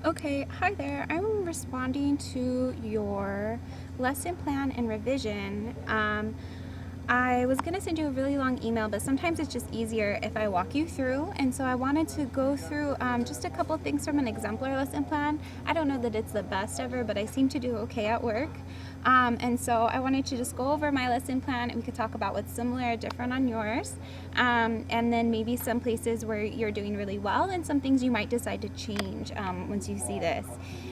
Okay, hi there. I'm responding to your lesson plan and revision. I was going to send you a really long email, but sometimes it's just easier if I walk you through. And so I wanted to go through just a couple things from an exemplar lesson plan. I don't know that it's the best ever, but I seem to do okay at work. And so I wanted to just go over my lesson plan and we could talk about what's similar or different on yours. And then maybe some places where you're doing really well and some things you might decide to change once you see this.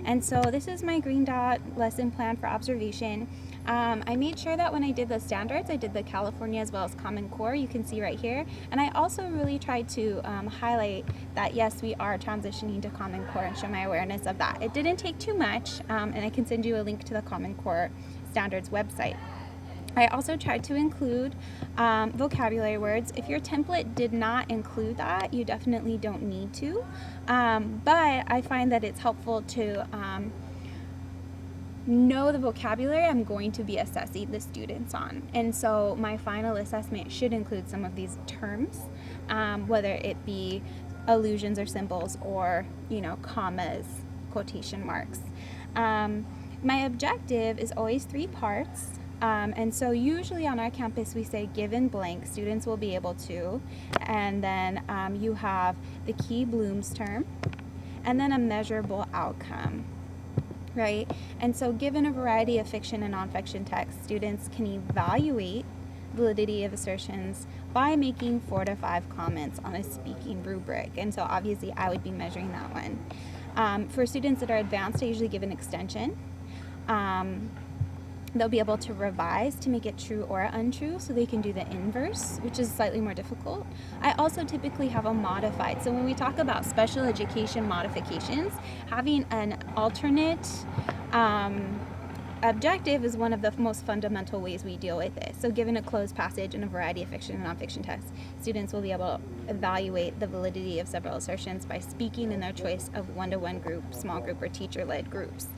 And so this is my green dot lesson plan for observation. I made sure that when I did the standards, I did the California as well as Common Core, you can see right here. And I also really tried to highlight that yes, we are transitioning to Common Core and show my awareness of that. It didn't take too much, and I can send you a link to the Common Core standards website. I also tried to include vocabulary words. If your template did not include that, you definitely don't need to. But I find that it's helpful to know the vocabulary I'm going to be assessing the students on. And so my final assessment should include some of these terms, whether it be allusions or symbols or, commas, quotation marks. My objective is always 3 parts. And so usually on our campus we say given blank, students will be able to, and then you have the key Bloom's term, and then a measurable outcome. Right? And so given a variety of fiction and nonfiction texts, students can evaluate validity of assertions by making 4 to 5 comments on a speaking rubric. And so obviously I would be measuring that one. For students that are advanced, I usually give an extension. They'll be able to revise to make it true or untrue, so they can do the inverse, which is slightly more difficult. I also typically have a modified. So when we talk about special education modifications, having an alternate objective is one of the most fundamental ways we deal with it. So given a closed passage and a variety of fiction and nonfiction texts, students will be able to evaluate the validity of several assertions by speaking in their choice of one-to-one group, small group, or teacher-led groups.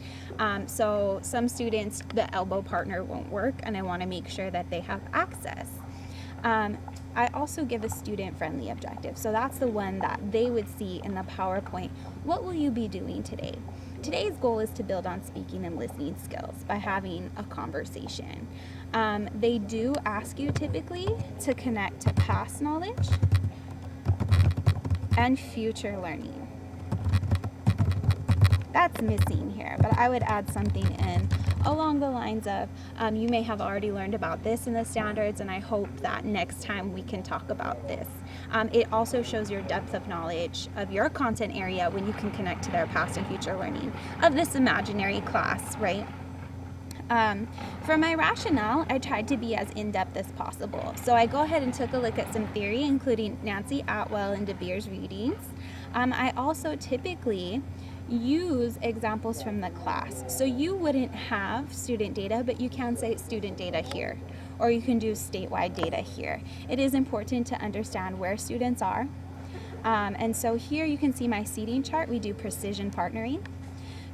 So some students, the elbow partner won't work, and I want to make sure that they have access. I also give a student-friendly objective. So that's the one that they would see in the PowerPoint. What will you be doing today? Today's goal is to build on speaking and listening skills by having a conversation. They do ask you typically to connect to past knowledge and future learning. That's missing here, but I would add something in along the lines of you may have already learned about this in the standards, and I hope that next time we can talk about this. It also shows your depth of knowledge of your content area when you can connect to their past and future learning of this imaginary class, right? For my rationale, I tried to be as in-depth as possible. So I go ahead and took a look at some theory, including Nancy Atwell and De Beers readings. I also typically use examples from the class. So you wouldn't have student data, but you can say student data here, or you can do statewide data here. It is important to understand where students are. And so here you can see my seating chart. We do precision partnering.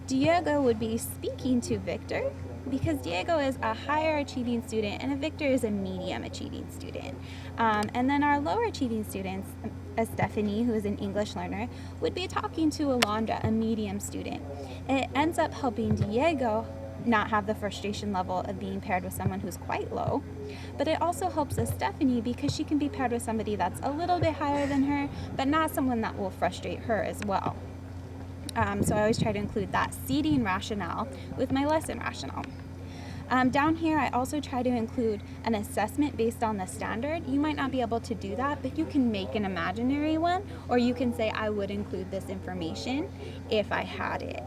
Diego would be speaking to Victor because Diego is a higher achieving student and Victor is a medium achieving student. And then our lower achieving students, Stephanie, who is an English learner, would be talking to Alondra, a medium student. It ends up helping Diego not have the frustration level of being paired with someone who's quite low, but it also helps Stephanie because she can be paired with somebody that's a little bit higher than her, but not someone that will frustrate her as well. So I always try to include that seating rationale with my lesson rationale. Down here, I also try to include an assessment based on the standard. You might not be able to do that, but you can make an imaginary one, or you can say, I would include this information if I had it.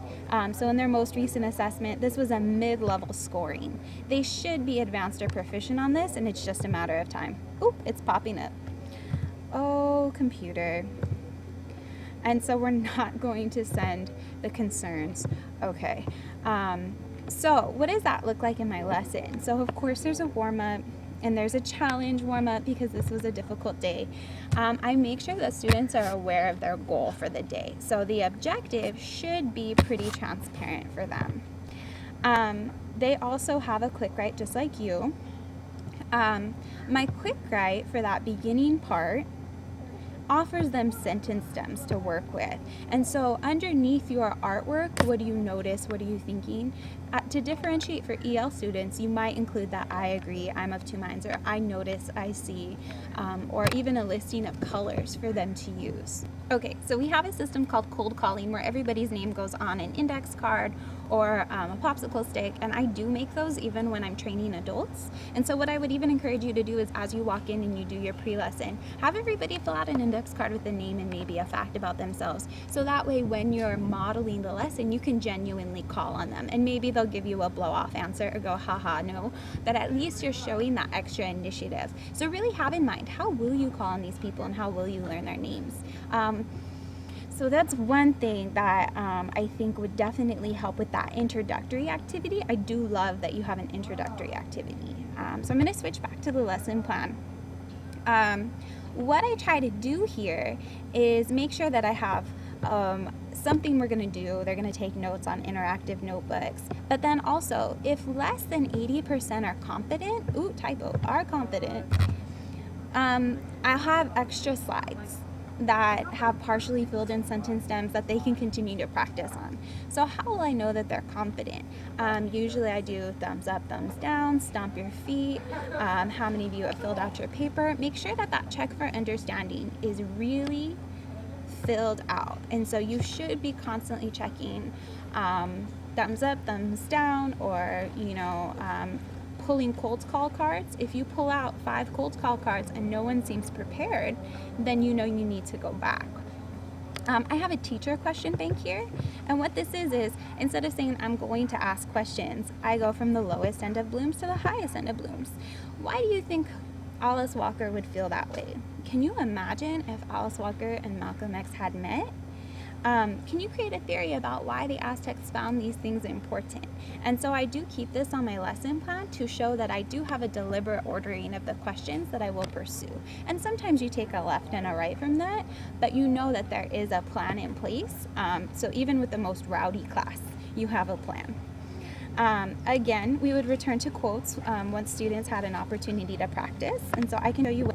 So in their most recent assessment, this was a mid-level scoring. They should be advanced or proficient on this, and it's just a matter of time. Oop, it's popping up. Oh, computer. And so we're not going to send the concerns. Okay. So what does that look like in my lesson? So of course there's a warm-up and there's a challenge warm-up because this was a difficult day. I make sure that students are aware of their goal for the day. So the objective should be pretty transparent for them. They also have a quick write just like you. My quick write for that beginning part offers them sentence stems to work with. And so underneath your artwork, what do you notice? What are you thinking? To differentiate for EL students, you might include that I agree, I'm of two minds, or I notice, I see, or even a listing of colors for them to use. Okay, so we have a system called cold calling where everybody's name goes on an index card or a popsicle stick, and I do make those even when I'm training adults. And so what I would even encourage you to do is, as you walk in and you do your pre-lesson, have everybody fill out an index card with a name and maybe a fact about themselves, so that way when you're modeling the lesson you can genuinely call on them, and maybe they'll give you a blow-off answer or go haha no, but at least you're showing that extra initiative. So really have in mind, how will you call on these people and how will you learn their names? So that's one thing that I think would definitely help with that introductory activity. I do love that you have an introductory activity. So I'm going to switch back to the lesson plan. What I try to do here is make sure that I have something we're going to do. They're going to take notes on interactive notebooks. But then also, if less than 80% are confident, are confident, I'll have extra slides that have partially filled in sentence stems that they can continue to practice on. So how will I know that they're confident? Usually I do thumbs up, thumbs down, stomp your feet, how many of you have filled out your paper. Make sure that that check for understanding is really filled out. And so you should be constantly checking thumbs up, thumbs down, or pulling cold call cards. If you pull out 5 cold call cards and no one seems prepared, then you know you need to go back. I have a teacher question bank here, and what this is instead of saying I'm going to ask questions, I go from the lowest end of Bloom's to the highest end of Bloom's. Why do you think Alice Walker would feel that way? Can you imagine if Alice Walker and Malcolm X had met? Can you create a theory about why the Aztecs found these things important? And so I do keep this on my lesson plan to show that I do have a deliberate ordering of the questions that I will pursue. And sometimes you take a left and a right from that, but you know that there is a plan in place. So even with the most rowdy class, you have a plan. Again, we would return to quotes once students had an opportunity to practice. And so I can show you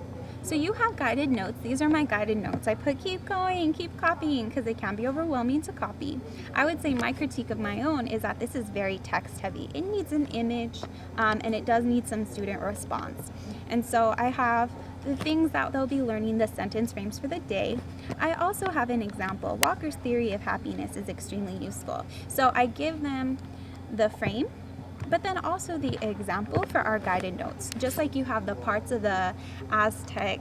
So you have guided notes. These are my guided notes. I put keep going, keep copying, because they can be overwhelming to copy. I would say my critique of my own is that this is very text heavy. It needs an image, and it does need some student response. And so I have the things that they'll be learning, the sentence frames for the day. I also have an example. Walker's theory of happiness is extremely useful. So I give them the frame, but then also the example for our guided notes. Just like you have the parts of the Aztec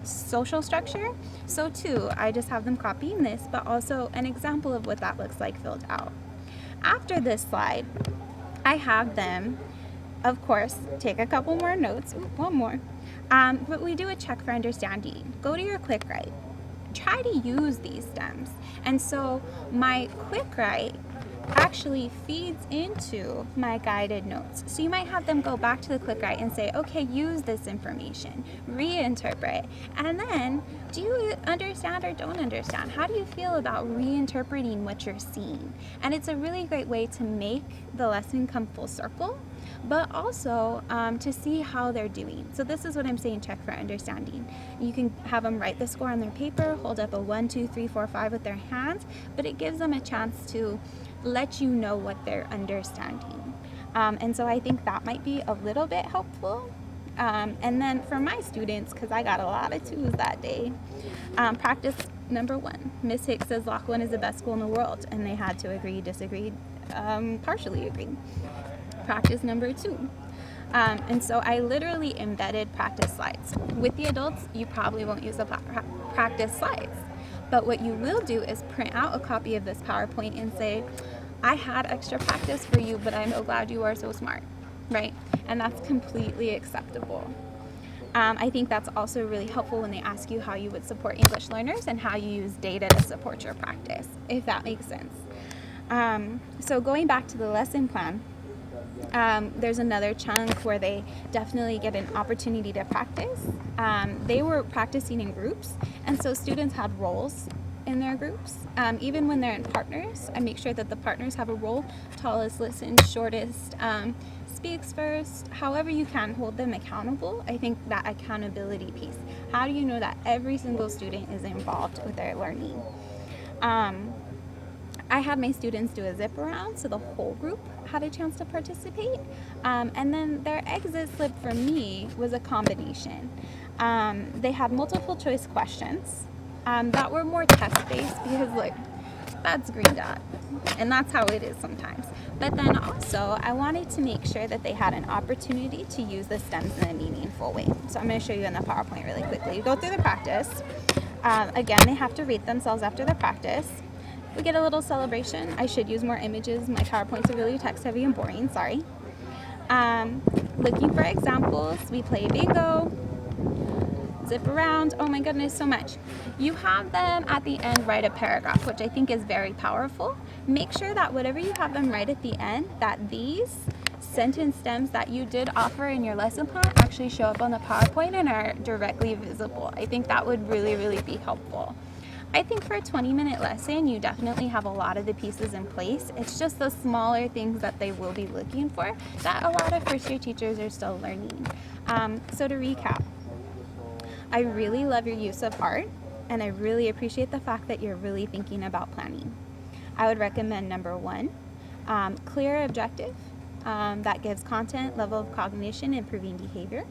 social structure, so too, I just have them copying this, but also an example of what that looks like filled out. After this slide, I have them, of course, take a couple more notes, one more, but we do a check for understanding. Go to your quick write. Try to use these stems. And so my quick write actually feeds into my guided notes. So you might have them go back to the quick write and say, okay, use this information, reinterpret, and then do you understand or don't understand? How do you feel about reinterpreting what you're seeing? And it's a really great way to make the lesson come full circle, but also to see how they're doing. So this is what I'm saying, check for understanding. You can have them write the score on their paper, hold up a 1, 2, 3, 4, 5 with their hands, but it gives them a chance to let you know what they're understanding. And so I think that might be a little bit helpful. And then for my students, because I got a lot of 2s that day, practice number 1. Miss Hicks says Lockeland is the best school in the world, and they had to agree, disagree, partially agree. Practice number 2. And so I literally embedded practice slides. With the adults, you probably won't use the practice slides. But what you will do is print out a copy of this PowerPoint and say, I had extra practice for you, but I'm so glad you are so smart, right? And that's completely acceptable. I think that's also really helpful when they ask you how you would support English learners and how you use data to support your practice, if that makes sense. So going back to the lesson plan, there's another chunk where they definitely get an opportunity to practice. They were practicing in groups, and so students had roles in their groups. Even when they're in partners, I make sure that the partners have a role. Tallest listens, shortest speaks first. However you can, hold them accountable. I think that accountability piece. How do you know that every single student is involved with their learning? I had my students do a zip around, so the whole group had a chance to participate. And then their exit slip for me was a combination. They had multiple choice questions that were more test-based because, look, that's green dot, and that's how it is sometimes. But then also, I wanted to make sure that they had an opportunity to use the stems in a meaningful way. So I'm going to show you in the PowerPoint really quickly. You go through the practice. Again, they have to rate themselves after the practice. We get a little celebration. I should use more images. My PowerPoints are really text heavy and boring, sorry. Looking for examples, we play bingo, zip around, oh my goodness, so much. You have them at the end write a paragraph, which I think is very powerful. Make sure that whatever you have them write at the end, that these sentence stems that you did offer in your lesson plan actually show up on the PowerPoint and are directly visible. I think that would really, really be helpful. I think for a 20-minute lesson, you definitely have a lot of the pieces in place. It's just the smaller things that they will be looking for that a lot of first-year teachers are still learning. So to recap, I really love your use of art, and I really appreciate the fact that you're really thinking about planning. I would recommend number 1, clear objective that gives content, level of cognition, improving behavior.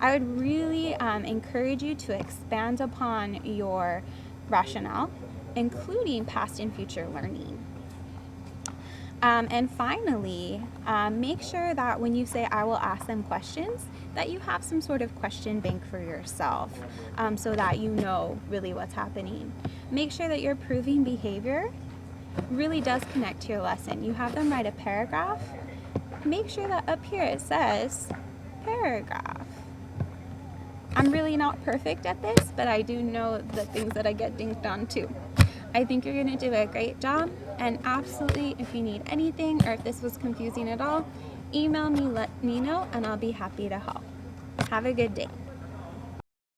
I would really encourage you to expand upon your rationale, including past and future learning. And finally, make sure that when you say I will ask them questions, that you have some sort of question bank for yourself so that you know really what's happening. Make sure that your proving behavior really does connect to your lesson. You have them write a paragraph. Make sure that up here it says paragraph. I'm really not perfect at this, but I do know the things that I get dinged on too. I think you're going to do a great job, and absolutely, if you need anything or if this was confusing at all, email me, let me know, and I'll be happy to help. Have a good day.